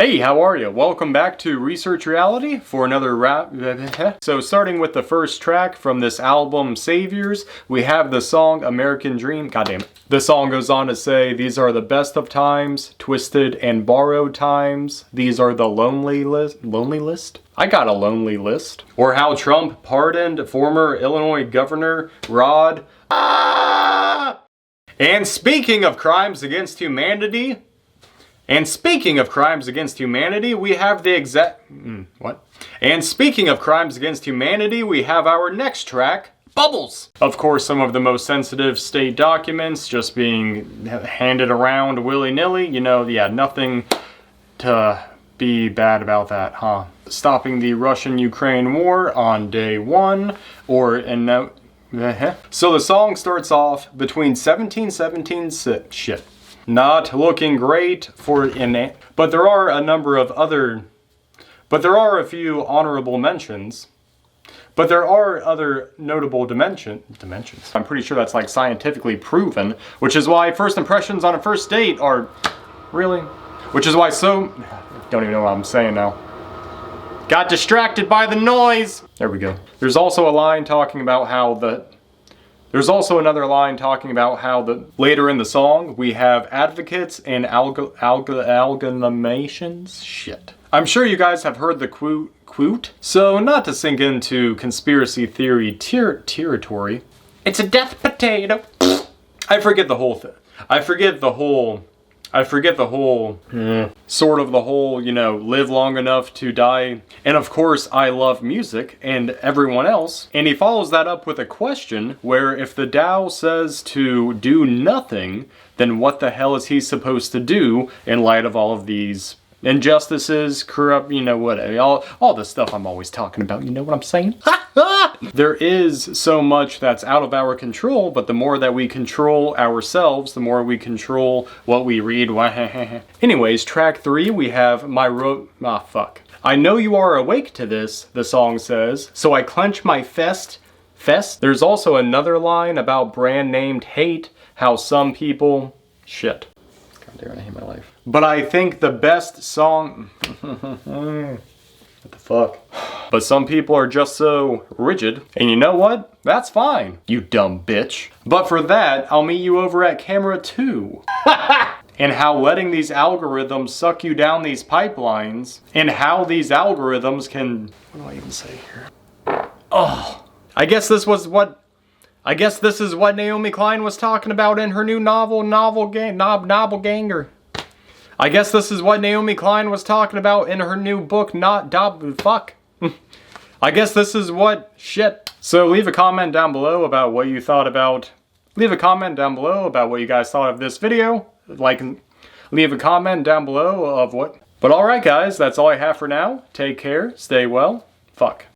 Hey, how are you? Welcome back to Research Reality for another rap. So starting with the first track from this album, Saviors, we have the song American Dream. God damn it. The song goes on to say, these are the best of times, twisted and borrowed times. These are the lonely list? I got a lonely list. Or how Trump pardoned former Illinois Governor Rod. And speaking of crimes against humanity, we have the exact... what? And speaking of crimes against humanity, we have our next track, Bubbles. Of course, some of the most sensitive state documents just being handed around willy-nilly. You know, yeah, nothing to be bad about that, huh? Stopping the Russian-Ukraine war on day one, or... and no... So the song starts off between 1717... shit. Not looking great for but there are a number of other, but there are a few honorable mentions. But there are other notable dimensions. I'm pretty sure that's like scientifically proven, which is why first impressions on a first date are really, which is why don't even know what I'm saying now. Got distracted by the noise. There we go. There's also a line talking about how There's also another line talking about how later in the song we have advocates and amalgamations. Shit. I'm sure you guys have heard the quote. So not to sink into conspiracy theory territory, it's a death potato. I forget the whole thing. I forget the whole, sort of the whole, you know, live long enough to die. And of course, I love music and everyone else. And he follows that up with a question where if the Tao says to do nothing, then what the hell is he supposed to do in light of all of these injustices, corrupt, you know what, all the stuff I'm always talking about, you know what I'm saying? There is so much that's out of our control, but the more that we control ourselves, the more we control what we read. Anyways, track 3, we have I know you are awake to this, the song says, so I clench my fist. There's also another line about brand named hate, how some people... Shit. God damn, I hate my life. But I think the best song... What the fuck? But some people are just so rigid. And you know what? That's fine, you dumb bitch. But for that, I'll meet you over at camera 2. And how letting these algorithms suck you down these pipelines, and how these algorithms can... What do I even say here? Oh, I guess this is what Naomi Klein was talking about in her new Novelganger. I guess this is what Naomi Klein was talking about in her new book, I guess this is what... Shit. So leave a comment down below about what you thought about... Leave a comment down below about what you guys thought of this video. Leave a comment down below of what... But alright guys, that's all I have for now. Take care, stay well, fuck.